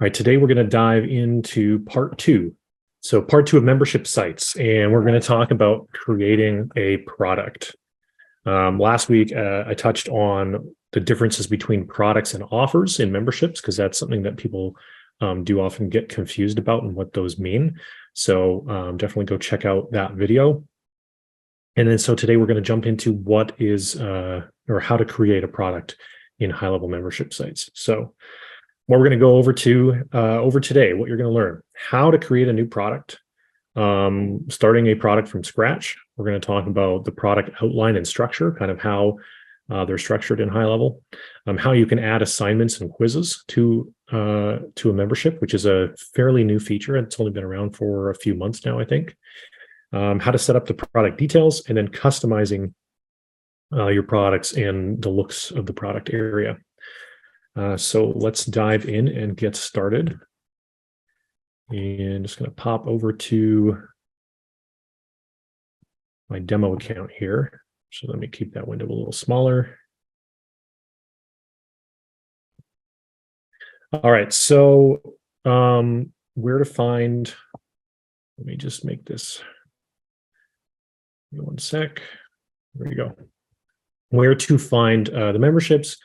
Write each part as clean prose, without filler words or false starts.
All right, today we're going to dive into part two. So part two of membership sites, and we're going to talk about creating a product. Last week, I touched on the differences between products and offers in memberships, because that's something that people do often get confused about and what those mean. So definitely go check out that video. And then so today we're going to jump into what is or how to create a product in high-level membership sites. So what we're going to go over today, what you're going to learn, how to create a new product, starting a product from scratch. We're going to talk about the product outline and structure, kind of how they're structured in high level, how you can add assignments and quizzes to a membership, which is a fairly new feature. It's only been around for a few months now, I think. How to set up the product details, and then customizing your products and the looks of the product area. So let's dive in and get started. And just going to pop over to my demo account here. So let me keep that window a little smaller. All right, so where to find, let me just make this, give me one sec. There you go. Where to find the memberships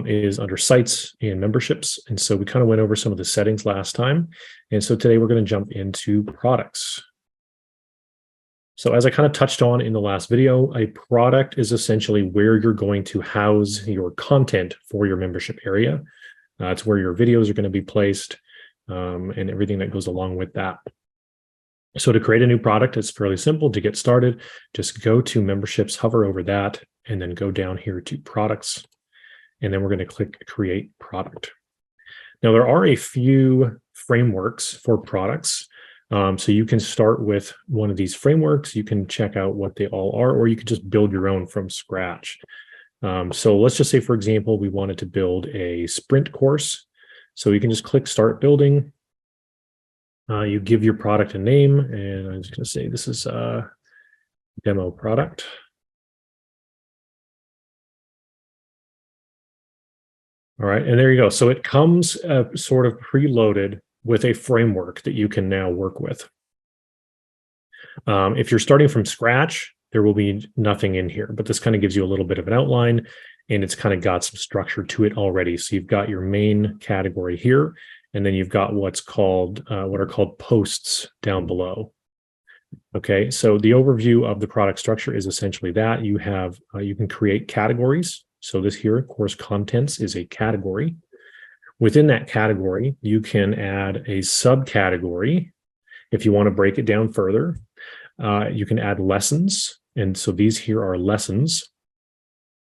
is under sites and memberships. And so we kind of went over some of the settings last time. And so today we're going to jump into products. So as I kind of touched on in the last video, a product is essentially where you're going to house your content for your membership area. It's where your videos are going to be placed and everything that goes along with that. So to create a new product, it's fairly simple. To get started, just go to memberships, hover over that, and then go down here to products. And then we're going to click create product. Now, there are a few frameworks for products. So you can start with one of these frameworks. You can check out what they all are, or you could just build your own from scratch. So let's just say, for example, we wanted to build a sprint course. So you can just click start building. You give your product a name, and I'm just going to say this is a demo product. All right, and there you go. So it comes sort of preloaded with a framework that you can now work with. If you're starting from scratch, there will be nothing in here, but this kind of gives you a little bit of an outline, and it's kind of got some structure to it already. So you've got your main category here, and then you've got what are called posts down below. Okay, so the overview of the product structure is essentially that. You have you can create categories. So this here, course contents, is a category. Within that category, you can add a subcategory if you want to break it down further. You can add lessons. And so these here are lessons.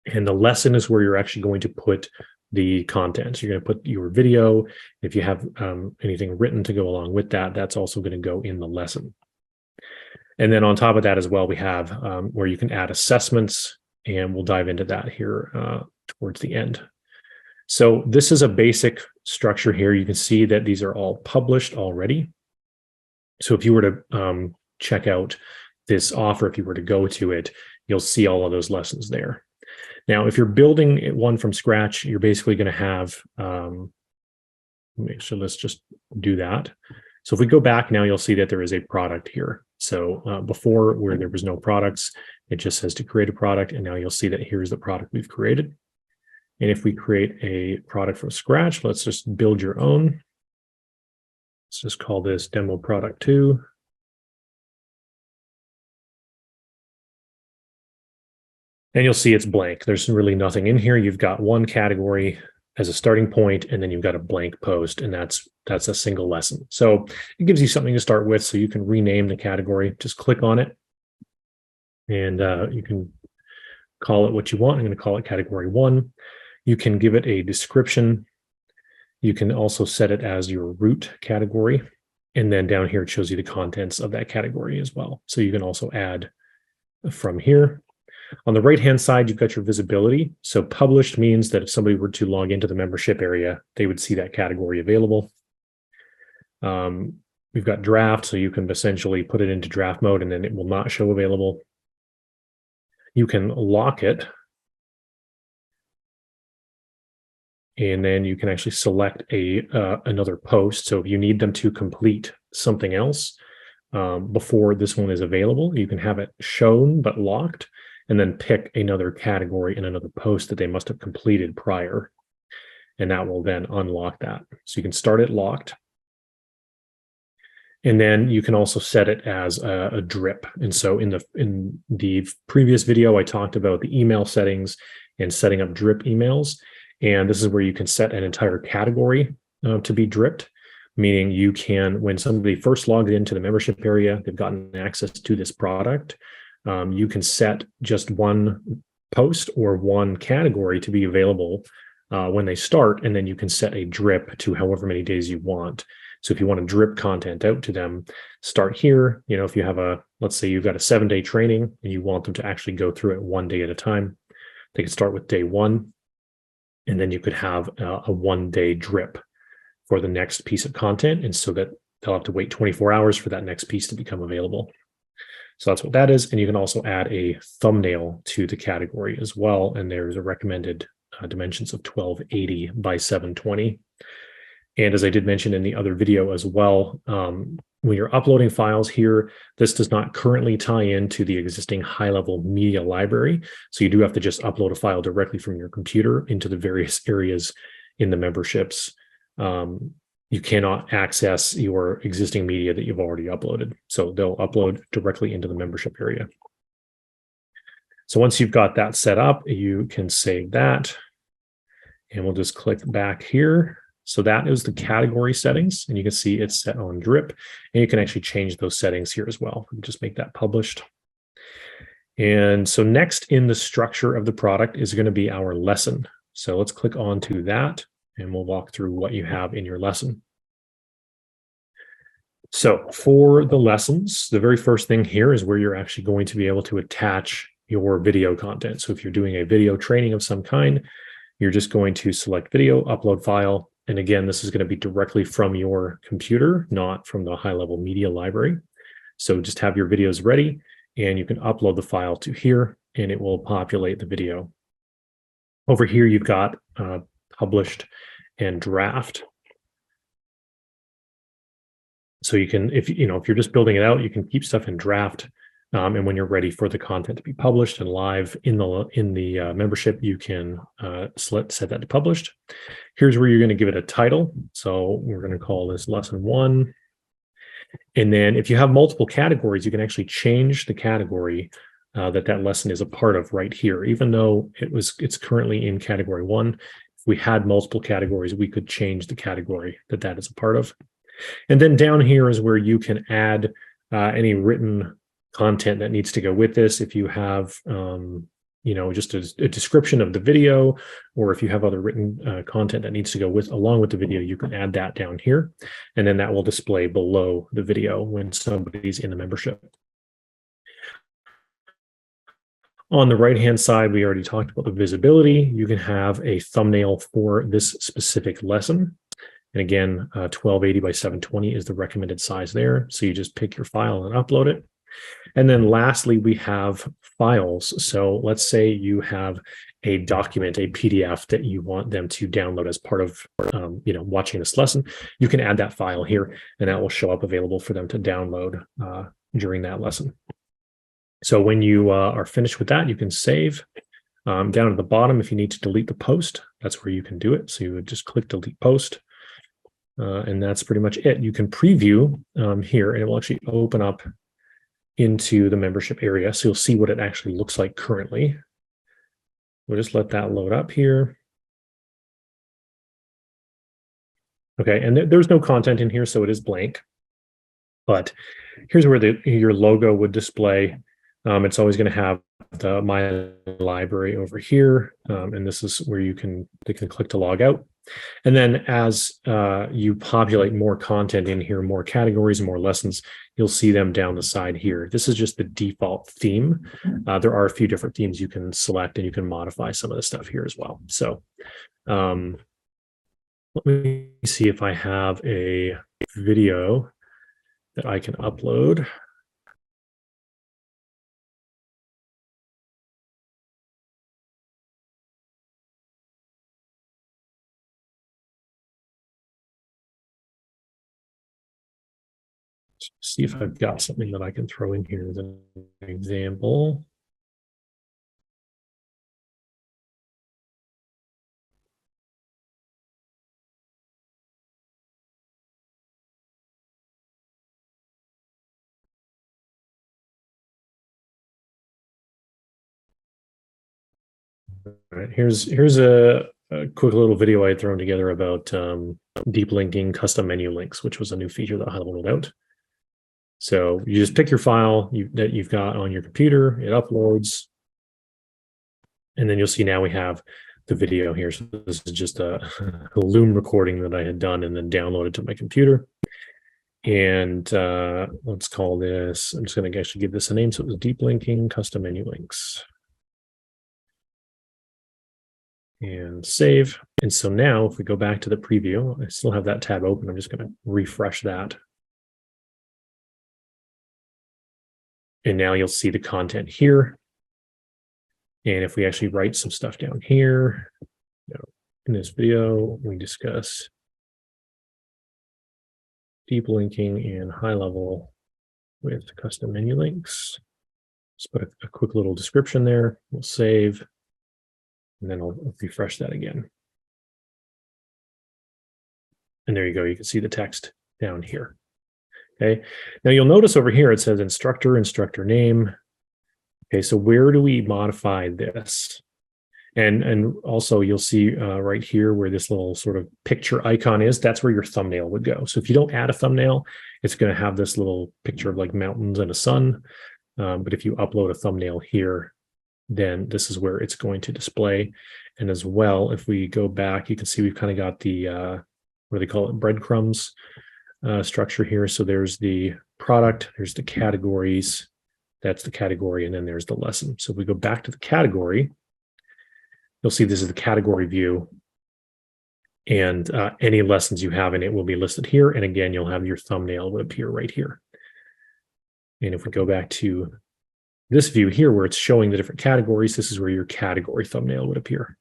And the lesson is where you're actually going to put the content. So you're going to put your video. If you have anything written to go along with that, that's also going to go in the lesson. And then on top of that as well, we have where you can add assessments. And we'll dive into that here towards the end. So this is a basic structure here. You can see that these are all published already. So if you were to check out this offer, if you were to go to it, you'll see all of those lessons there. Now, if you're building one from scratch, you're basically going to have, so let's just do that. So if we go back now, you'll see that there is a product here. So before, where there was no products, it just says to create a product. And now you'll see that here's the product we've created. And if we create a product from scratch, let's just build your own. Let's just call this demo product 2. And you'll see it's blank. There's really nothing in here. You've got one category as a starting point, and then you've got a blank post, and that's a single lesson. So it gives you something to start with, so you can rename the category. Just click on it, and you can call it what you want. I'm going to call it category 1. You can give it a description. You can also set it as your root category, and then down here it shows you the contents of that category as well. So you can also add from here. On the right-hand side, you've got your visibility. So published means that if somebody were to log into the membership area, they would see that category available. We've got draft, so you can essentially put it into draft mode and then it will not show available. You can lock it. And then you can actually select another post. So if you need them to complete something else before this one is available, you can have it shown but locked, and then pick another category in another post that they must have completed prior. And that will then unlock that. So you can start it locked. And then you can also set it as a drip. And so in the previous video, I talked about the email settings and setting up drip emails. And this is where you can set an entire category to be dripped, meaning you can, when somebody first logged into the membership area, they've gotten access to this product, you can set just one post or one category to be available when they start, and then you can set a drip to however many days you want. So if you want to drip content out to them, start here. You know, if you have let's say you've got a 7-day training and you want them to actually go through it 1 day at a time, they can start with day 1, and then you could have a 1-day drip for the next piece of content. And so that they'll have to wait 24 hours for that next piece to become available. So that's what that is. And you can also add a thumbnail to the category as well. And there's a recommended dimensions of 1280 by 720. And as I did mention in the other video as well, when you're uploading files here, this does not currently tie into the existing high-level media library. So you do have to just upload a file directly from your computer into the various areas in the memberships. You cannot access your existing media that you've already uploaded. So they'll upload directly into the membership area. So once you've got that set up, you can save that. And we'll just click back here. So that is the category settings, and you can see it's set on drip, and you can actually change those settings here as well. Just make that published. And so next in the structure of the product is going to be our lesson. So let's click on to that, and we'll walk through what you have in your lesson. So for the lessons, the very first thing here is where you're actually going to be able to attach your video content. So if you're doing a video training of some kind, you're just going to select video, upload file. And again, this is going to be directly from your computer, not from the high-level media library. So just have your videos ready, and you can upload the file to here, and it will populate the video. Over here, you've got published and draft. So you can, if you're just building it out, you can keep stuff in draft. And when you're ready for the content to be published and live in the membership, you can set that to published. Here's where you're going to give it a title. So we're going to call this lesson 1. And then if you have multiple categories, you can actually change the category that lesson is a part of right here. Even though it's currently in category 1, if we had multiple categories, we could change the category that is a part of. And then down here is where you can add any written content that needs to go with this. If you have, just a description of the video, or if you have other written content that needs to go along with the video, you can add that down here. And then that will display below the video when somebody's in the membership. On the right-hand side, we already talked about the visibility. You can have a thumbnail for this specific lesson. And again, 1280 by 720 is the recommended size there. So you just pick your file and upload it. And then lastly, we have files. So let's say you have a document, a PDF that you want them to download as part of, watching this lesson. You can add that file here, and that will show up available for them to download during that lesson. So when you are finished with that, you can save. Down at the bottom, if you need to delete the post, that's where you can do it. So you would just click delete post. And that's pretty much it. You can preview here, and it will actually open up into the membership area. So you'll see what it actually looks like currently. We'll just let that load up here. Okay, and there's no content in here, so it is blank. But here's where your logo would display. It's always going to have the My Library over here, and this is where they can click to log out. And then as you populate more content in here, more categories, more lessons, you'll see them down the side here. This is just the default theme. There are a few different themes you can select, and you can modify some of the stuff here as well. So let me see if I have a video that I can upload. See if I've got something that I can throw in here as an example. All right, here's a quick little video I had thrown together about deep linking custom menu links, which was a new feature that I had rolled out. So you just pick your file that you've got on your computer, it uploads, and then you'll see now we have the video here. So this is just a Loom recording that I had done and then downloaded to my computer. And let's call this, I'm just going to actually give this a name. So it was deep linking custom menu links. And save. And so now if we go back to the preview, I still have that tab open. I'm just going to refresh that. And now you'll see the content here. And if we actually write some stuff down here, in this video, we discuss deep linking and high level with custom menu links. Just put a quick little description there. We'll save. And then I'll refresh that again. And there you go. You can see the text down here. Okay. Now you'll notice over here, it says instructor, instructor name. Okay. So where do we modify this? And also you'll see right here where this little sort of picture icon is, that's where your thumbnail would go. So if you don't add a thumbnail, it's going to have this little picture of like mountains and a sun. But if you upload a thumbnail here, then this is where it's going to display. And as well, if we go back, you can see we've kind of got the, what do they call it, breadcrumbs structure here. So there's the product, there's the categories, that's the category, and then there's the lesson. So if we go back to the category, you'll see this is the category view. And any lessons you have in it will be listed here. And again, you'll have your thumbnail would appear right here. And if we go back to this view here where it's showing the different categories, this is where your category thumbnail would appear.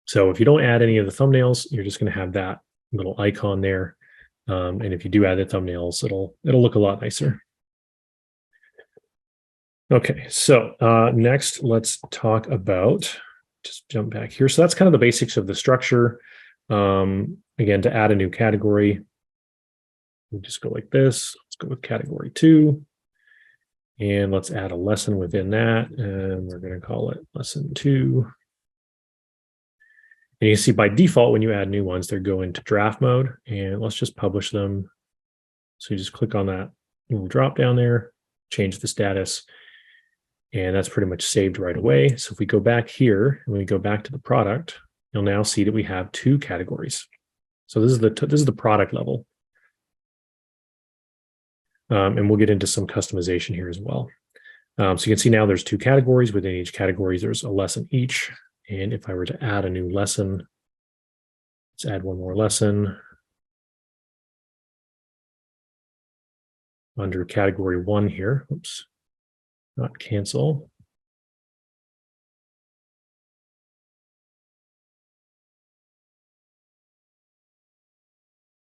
So if you don't add any of the thumbnails, you're just going to have that little icon there. And if you do add the thumbnails, it'll look a lot nicer. Okay, so next let's talk about, just jump back here. So that's kind of the basics of the structure. Again, to add a new category, we just go like this. Let's go with category 2. And let's add a lesson within that. And we're going to call it lesson 2. And you see by default, when you add new ones, they go into draft mode. And let's just publish them. So you just click on that little drop down there, change the status. And that's pretty much saved right away. So if we go back here and we go back to the product, you'll now see that we have 2 categories. So this is the product level. And we'll get into some customization here as well. So you can see now there's 2 categories. Within each category, there's a lesson each. And if I were to add a new lesson, let's add one more lesson. Under category 1 here, oops, not cancel.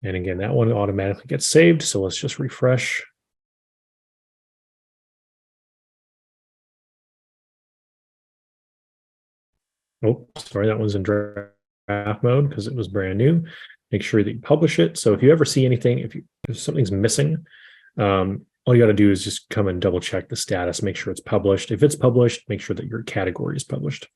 And again, that one automatically gets saved. So let's just refresh. Oh, sorry, that one's in draft mode because it was brand new. Make sure that you publish it. So if you ever see anything, if something's missing, all you got to do is just come and double check the status, make sure it's published. If it's published, make sure that your category is published.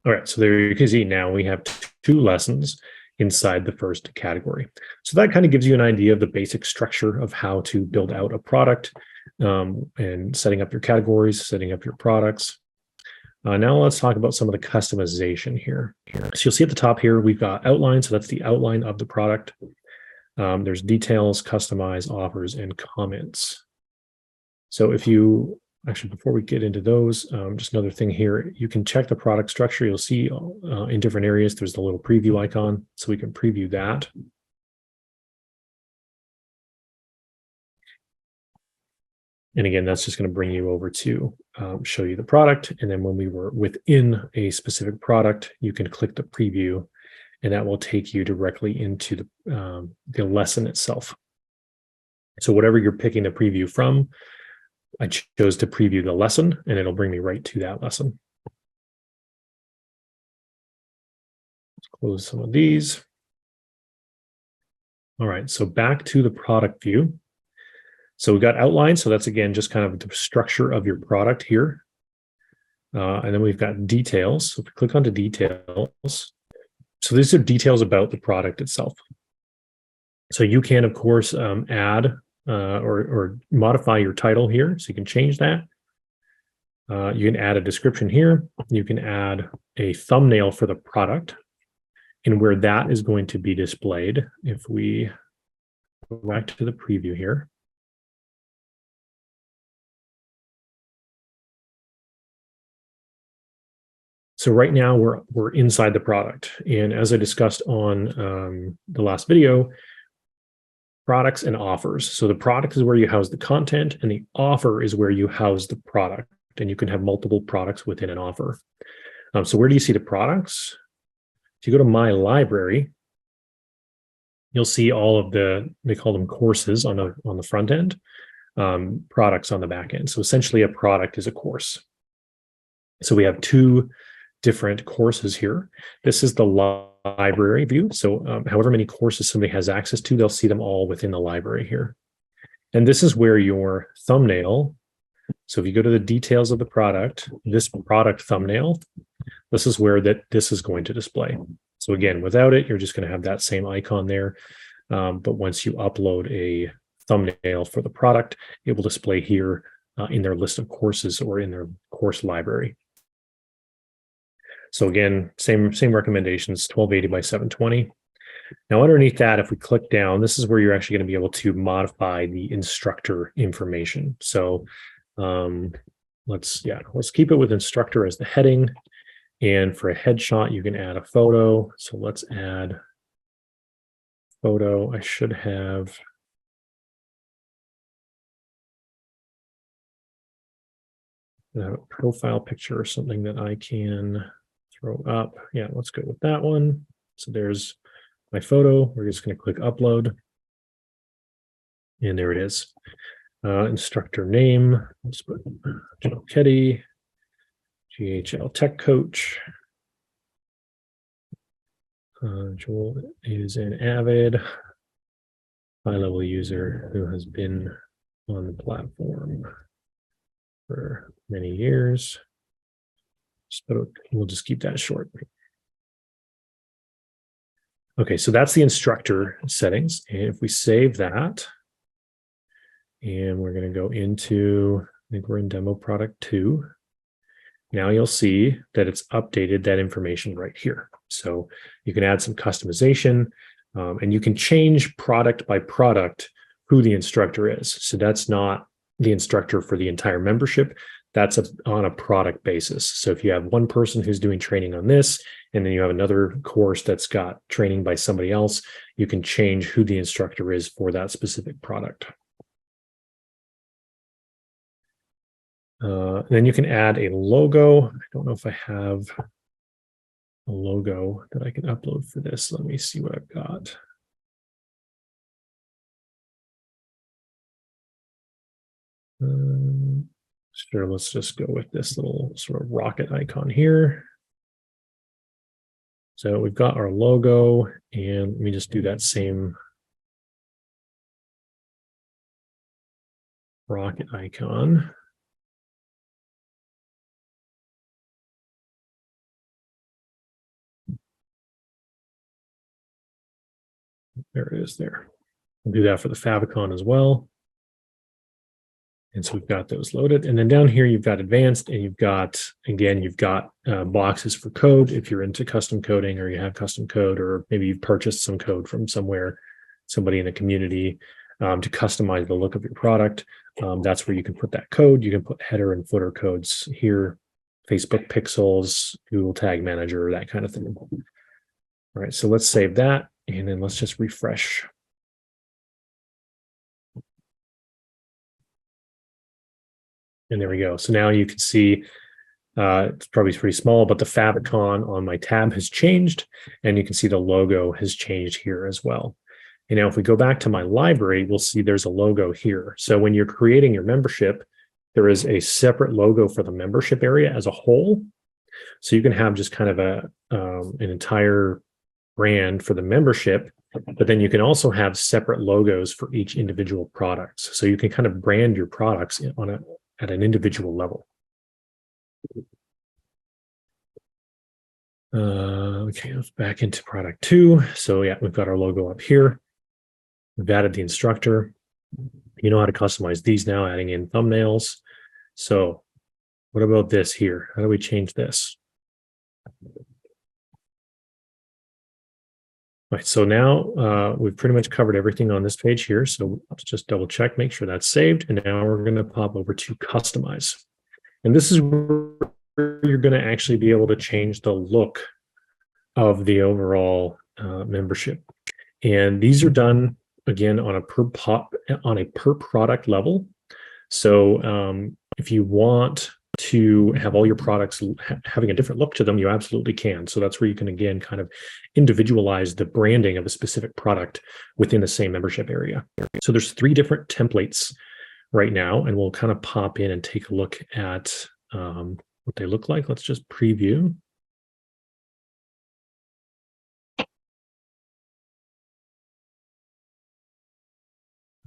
All right, so there you can see now we have 2 lessons inside the first category. So that kind of gives you an idea of the basic structure of how to build out a product and setting up your categories, setting up your products. Now let's talk about some of the customization here. So you'll see at the top here, we've got outline. So that's the outline of the product. There's details, customize, offers, and comments. So if you, actually, before we get into those, just another thing here, you can check the product structure. You'll see in different areas, there's the little preview icon. So we can preview that. And again, that's just going to bring you over to show you the product. And then when we were within a specific product, you can click the preview, and that will take you directly into the lesson itself. So whatever you're picking the preview from, I chose to preview the lesson, and it'll bring me right to that lesson. Let's close some of these. All right, so back to the product view. So we've got outline. So that's, again, just kind of the structure of your product here. And then we've got details. So if we click onto details, so these are details about the product itself. So you can, of course, add or modify your title here. So you can change that. You can add a description here. You can add a thumbnail for the product and where that is going to be displayed. If we go back to the preview here. So right now we're inside the product. And as I discussed on the last video, products and offers. So the product is where you house the content, and the offer is where you house the product. And you can have multiple products within an offer. So where do you see the products? If you go to My Library, you'll see all of they call them courses on the front end, products on the back end. So essentially a product is a course. So we have two different courses here. This is the library view. So however many courses somebody has access to, they'll see them all within the library here. And this is where your thumbnail, so if you go to the details of the product, this product thumbnail, this is where this is going to display. So again, without it, you're just going to have that same icon there. But once you upload a thumbnail for the product, it will display here in their list of courses or in their course library. So again, same recommendations, 1280 by 720. Now underneath that, if we click down, this is where you're actually going to be able to modify the instructor information. So let's keep it with instructor as the heading. And for a headshot, you can add a photo. So let's add photo. I should have a profile picture or something that I can throw up. Yeah, let's go with that one. So there's my photo. We're just going to click upload. And there it is. Instructor name. Let's put Joe Ketty, GHL Tech Coach. Joel is an avid high-level user who has been on the platform for many years. So we'll just keep that short. Okay, so that's the instructor settings. And if we save that, and we're going to go into, I think we're in demo product 2. Now you'll see that it's updated that information right here. So you can add some customization, and you can change product by product who the instructor is. So that's not the instructor for the entire membership. That's on a product basis. So if you have one person who's doing training on this, and then you have another course that's got training by somebody else, you can change who the instructor is for that specific product. Then you can add a logo. I don't know if I have a logo that I can upload for this. Let me see what I've got. Sure, let's just go with this little sort of rocket icon here. So we've got our logo, and let me just do that same rocket icon. There it is there. We'll do that for the favicon as well. And so we've got those loaded. And then down here, you've got advanced, and you've got boxes for code if you're into custom coding, or you have custom code, or maybe you've purchased some code from somewhere, somebody in the community, to customize the look of your product. That's where you can put that code. You can put header and footer codes here, Facebook pixels, Google Tag Manager, that kind of thing. All right, so let's save that, and then let's just refresh. And there we go. So now you can see it's probably pretty small, but the favicon on my tab has changed, and you can see the logo has changed here as well. And now if we go back to my library, we'll see there's a logo here. So when you're creating your membership, there is a separate logo for the membership area as a whole. So you can have just kind of an entire brand for the membership, but then you can also have separate logos for each individual products. So you can kind of brand your products at an individual level. Okay, let's back into product 2. So yeah, we've got our logo up here. We've added the instructor. You know how to customize these now, adding in thumbnails. So what about this here? How do we change this? All right, so now we've pretty much covered everything on this page here. So let's just double check, make sure that's saved. And now we're going to pop over to customize. And this is where you're going to actually be able to change the look of the overall membership. And these are done again on a per product level. So if you want to have all your products having a different look to them, you absolutely can. So that's where you can, again, kind of individualize the branding of a specific product within the same membership area. So there's 3 different templates right now, and we'll kind of pop in and take a look at what they look like. Let's just preview.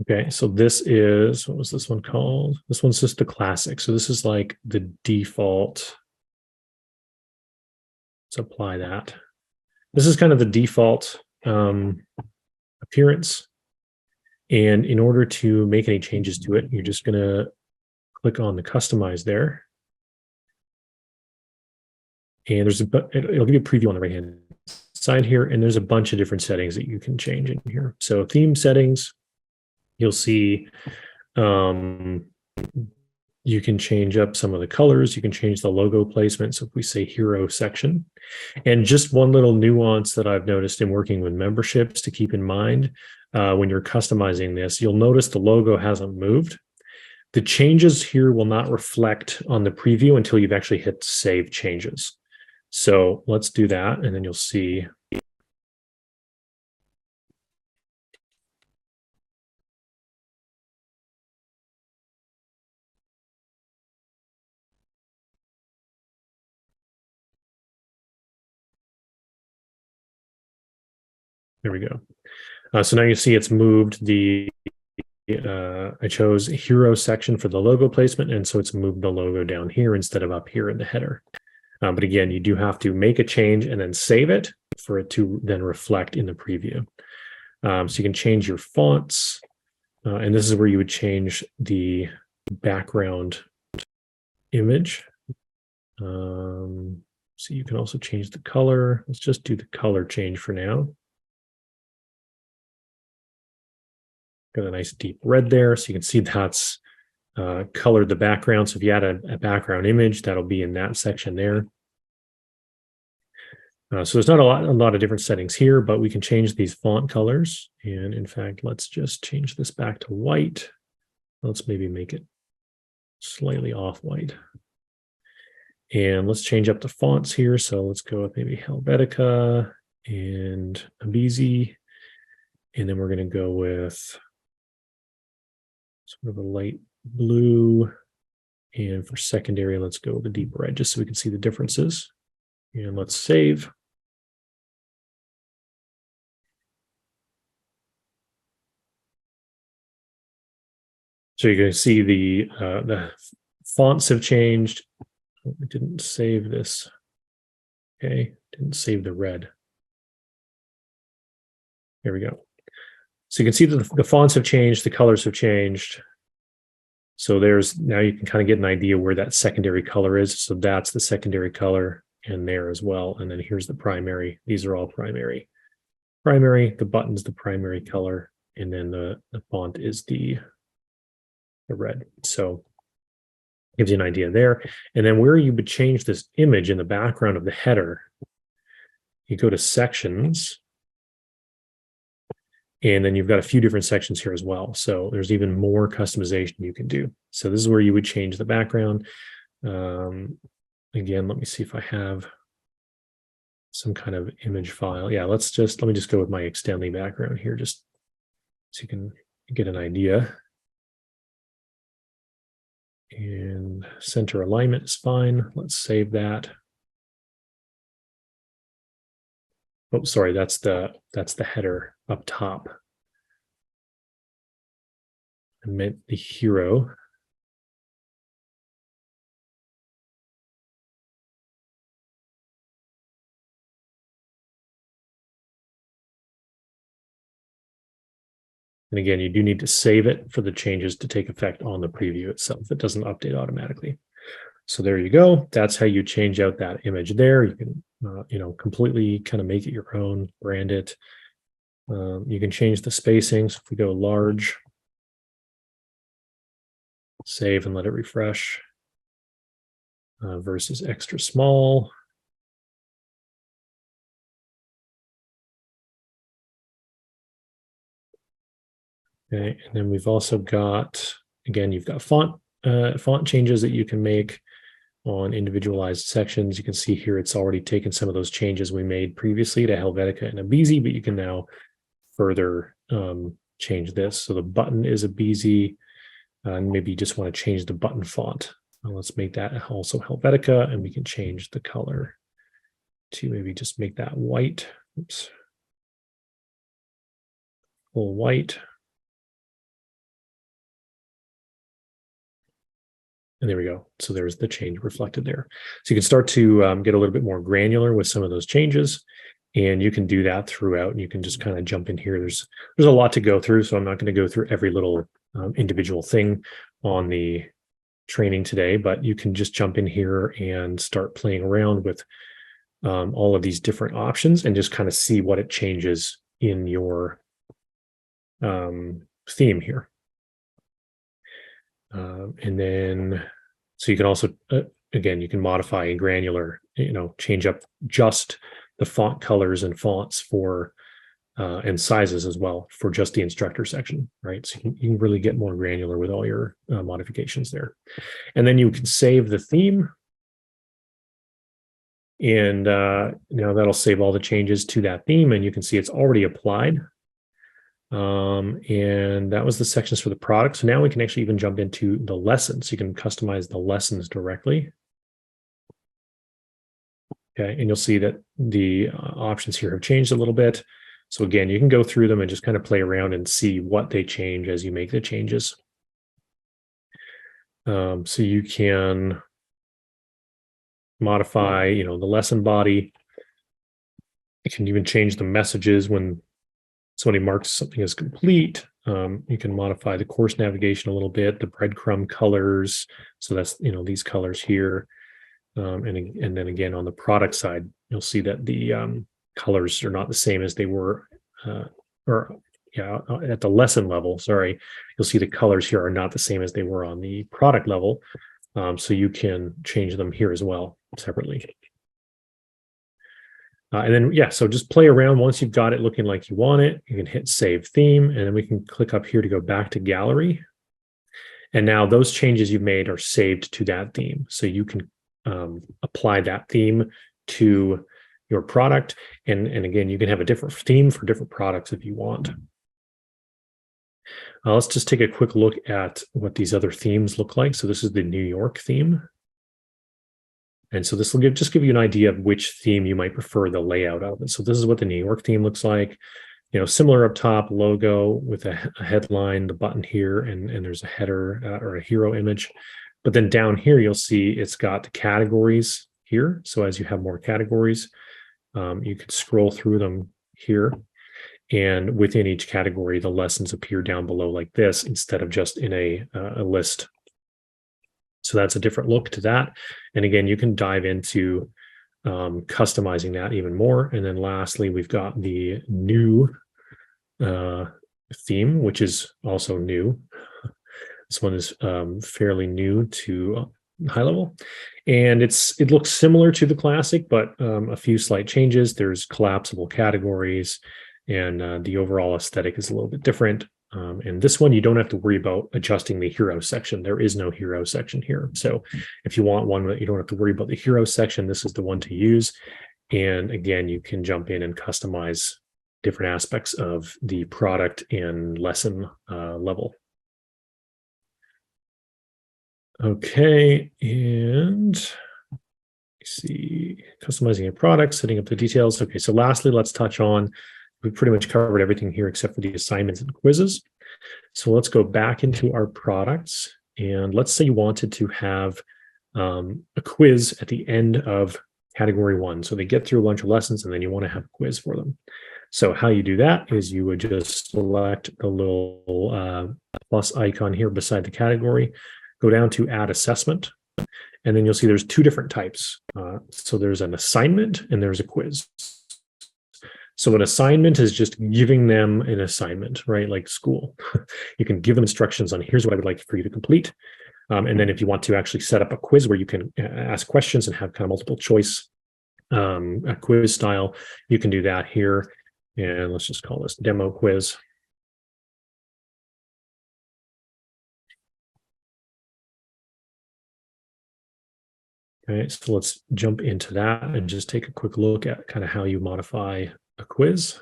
Okay, so this is, what was this one called? This one's just the classic. So this is like the default. Let's apply that. This is kind of the default appearance. And in order to make any changes to it, you're just going to click on the customize there. And it'll give you a preview on the right-hand side here. And there's a bunch of different settings that you can change in here. So theme settings. You'll see you can change up some of the colors. You can change the logo placement. So if we say hero section, and just one little nuance that I've noticed in working with memberships to keep in mind when you're customizing this, you'll notice the logo hasn't moved. The changes here will not reflect on the preview until you've actually hit save changes. So let's do that. And then you'll see. There we go. So now you see it's moved I chose hero section for the logo placement, and so it's moved the logo down here instead of up here in the header. But again, you do have to make a change and then save it for it to then reflect in the preview. So you can change your fonts, and this is where you would change the background image. So you can also change the color. Let's just do the color change for now. Got a nice deep red there. So you can see that's colored the background. So if you add a background image, that'll be in that section there. So there's not a lot of different settings here, but we can change these font colors. And in fact, let's just change this back to white. Let's maybe make it slightly off-white. And let's change up the fonts here. So let's go with maybe Helvetica and Abizi. And then we're going to go with sort of a light blue. And for secondary, let's go with a deep red, just so we can see the differences. And let's save. So you're going to see the fonts have changed. Oh, I didn't save this. Okay, didn't save the red. There we go. So you can see that the fonts have changed, the colors have changed. So now you can kind of get an idea where that secondary color is. So that's the secondary color in there as well. And then here's the primary. These are all primary. The button's the primary color, and then the font is the red. So gives you an idea there. And then where you would change this image in the background of the header, you go to sections. And then you've got a few different sections here as well. So there's even more customization you can do. So this is where you would change the background. Again, let me see if I have some kind of image file. Yeah, let me just go with my extendly background here, just so you can get an idea. And center alignment is fine. Let's save that. Oh, sorry, that's the header up top. I meant the hero. And again, you do need to save it for the changes to take effect on the preview itself. It doesn't update automatically. So there you go. That's how you change out that image there. You can, completely kind of make it your own, brand it. You can change the spacing. So if we go large, save and let it refresh, versus extra small. Okay, and then we've also got, again, you've got font changes that you can make on individualized sections. You can see here it's already taken some of those changes we made previously to Helvetica and a Beezy, but you can now further change this. So the button is a Beezy, and maybe you just want to change the button font. Let's make that also Helvetica, and we can change the color to maybe just make that white. Oops. Full white. And there we go. So there's the change reflected there. So you can start to get a little bit more granular with some of those changes, and you can do that throughout. And you can just kind of jump in here. There's a lot to go through, so I'm not going to go through every little individual thing on the training today, but you can just jump in here and start playing around with all of these different options and just kind of see what it changes in your theme here. And then, so you can also, again, you can modify in granular, change up just the font colors and fonts for, and sizes as well for just the instructor section, right? So you can really get more granular with all your modifications there. And then you can save the theme. And now that'll save all the changes to that theme, and you can see it's already applied. And that was the sections for the product. So now we can actually even jump into the lessons. You can customize the lessons directly. Okay, and you'll see that the options here have changed a little bit. So again, you can go through them and just kind of play around and see what they change as you make the changes. So you can modify, the lesson body. You can even change the messages when somebody marks something as complete. You can modify the course navigation a little bit, the breadcrumb colors. So that's, these colors here. And then again, on the product side, you'll see that the colors are not the same as they were, at the lesson level, sorry. You'll see the colors here are not the same as they were on the product level. So you can change them here as well, separately. And then, so just play around. Once you've got it looking like you want it, you can hit Save Theme, and then we can click up here to go back to Gallery. And now those changes you've made are saved to that theme. So you can apply that theme to your product. And again, you can have a different theme for different products if you want. Let's just take a quick look at what these other themes look like. So this is the New York theme. And so this will just give you an idea of which theme you might prefer the layout of. And so this is what the New York theme looks like. Similar up top, logo with a headline, the button here, and there's a header or a hero image. But then down here, you'll see it's got the categories here. So as you have more categories, you could scroll through them here. And within each category, the lessons appear down below like this instead of just in a list. So that's a different look to that. And again, you can dive into customizing that even more. And then lastly, we've got the new theme, which is also new. This one is fairly new to high level. And it looks similar to the classic, but a few slight changes. There's collapsible categories. and the overall aesthetic is a little bit different. And this one, you don't have to worry about adjusting the hero section. There is no hero section here. So if you want one that you don't have to worry about the hero section, this is the one to use. And again, you can jump in and customize different aspects of the product and lesson level. Okay, and see, customizing a product, setting up the details. Okay, so lastly, let's touch on, we pretty much covered everything here except for the assignments and quizzes. So let's go back into our products. And let's say you wanted to have a quiz at the end of category 1. So they get through a bunch of lessons and then you want to have a quiz for them. So how you do that is you would just select the little plus icon here beside the category, go down to add assessment, and then you'll see there's 2 different types. So there's an assignment and there's a quiz. So an assignment is just giving them an assignment, right? Like school. You can give them instructions on here's what I would like for you to complete. And then if you want to actually set up a quiz where you can ask questions and have kind of multiple choice, a quiz style, you can do that here. And let's just call this demo quiz. Okay, so let's jump into that and just take a quick look at kind of how you modify a quiz.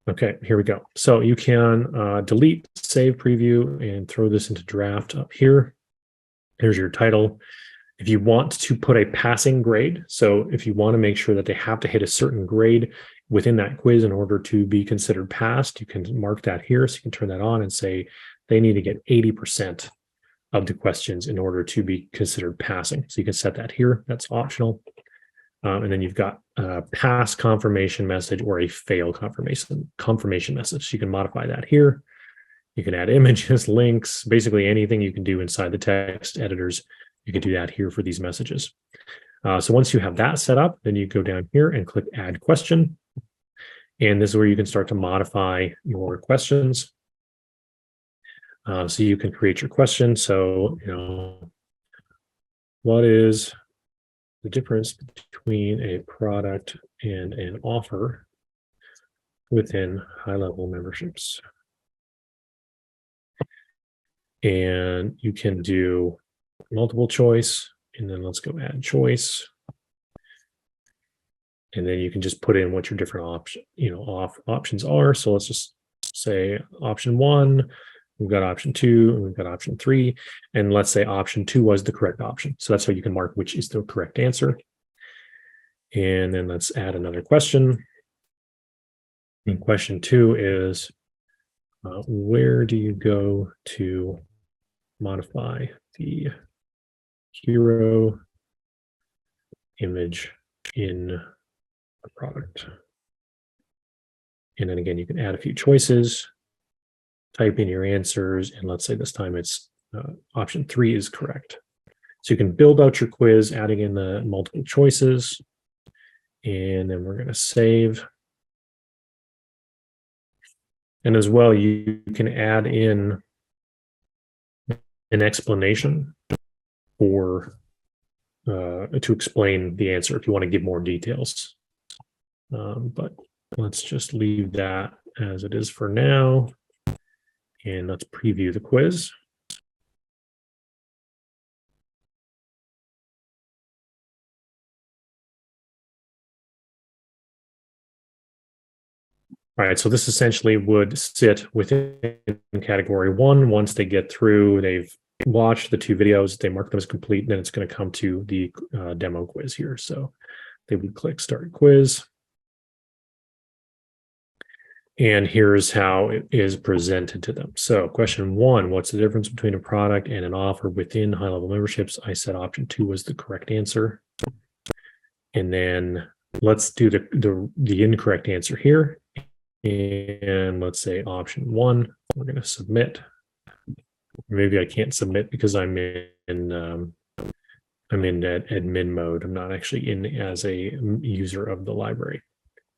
Okay, here we go. So you can delete, save, preview, and throw this into draft up here. Here's your title. If you want to put a passing grade, so if you want to make sure that they have to hit a certain grade within that quiz in order to be considered passed, you can mark that here. So you can turn that on and say they need to get 80% of the questions in order to be considered passing. So you can set that here. That's optional. And then you've got a pass confirmation message or a fail confirmation message. So you can modify that here. You can add images, links, basically anything you can do inside the text editors. You can do that here for these messages. So once you have that set up, then you go down here and click add question. And this is where you can start to modify your questions. So you can create your question. So, what is the difference between a product and an offer within high-level memberships? And you can do multiple choice, and then let's go add choice. And then you can just put in what your different options are. So let's just say option 1, we've got option 2, and we've got option 3. And let's say option 2 was the correct option. So that's how you can mark which is the correct answer. And then let's add another question. And question 2 is, where do you go to modify the hero image in a product? And then again, you can add a few choices, type in your answers, and let's say this time it's option 3 is correct. So you can build out your quiz, adding in the multiple choices, and then we're going to save. And as well, you can add in an explanation or to explain the answer if you want to give more details. But let's just leave that as it is for now. And let's preview the quiz. All right, so this essentially would sit within category 1. Once they get through, they've watched the 2 videos, they mark them as complete, and then it's going to come to the demo quiz here. So they would click start quiz. And here's how it is presented to them. So question 1, what's the difference between a product and an offer within high-level memberships? I said option 2 was the correct answer. And then let's do the incorrect answer here. And let's say option 1, we're going to submit. Maybe I can't submit because I'm in admin mode. I'm not actually in as a user of the library.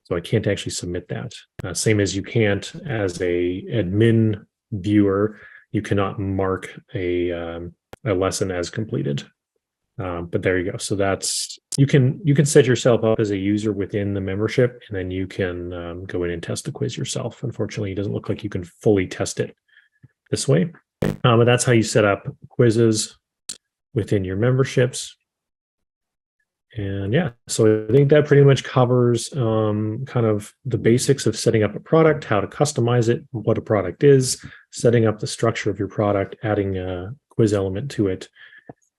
So I can't actually submit that. Same as you can't as a admin viewer, you cannot mark a lesson as completed. But there you go. So that's you can set yourself up as a user within the membership, and then you can go in and test the quiz yourself. Unfortunately, it doesn't look like you can fully test it this way, but that's how you set up quizzes within your memberships. And yeah, so I think that pretty much covers kind of the basics of setting up a product, how to customize it, what a product is, setting up the structure of your product, adding a quiz element to it.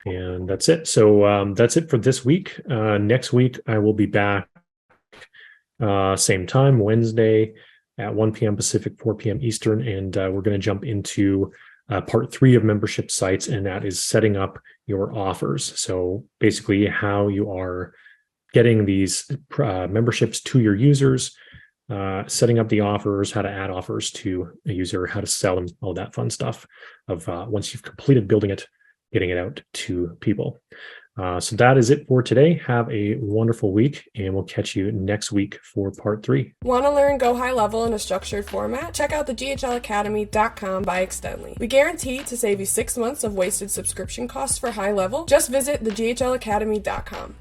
And that's it. So that's it for this week. Next week, I will be back same time, Wednesday at 1 p.m. Pacific, 4 p.m. Eastern. And we're going to jump into part 3 of membership sites, and that is setting up your offers. So basically how you are getting these memberships to your users, setting up the offers, how to add offers to a user, how to sell them, all that fun stuff of once you've completed building it, getting it out to people. So that is it for today. Have a wonderful week, and we'll catch you next week for part 3. Want to learn Go High Level in a structured format? Check out the gohighlevel.com by Extendly. We guarantee to save you 6 months of wasted subscription costs for High Level. Just visit the gohighlevel.com.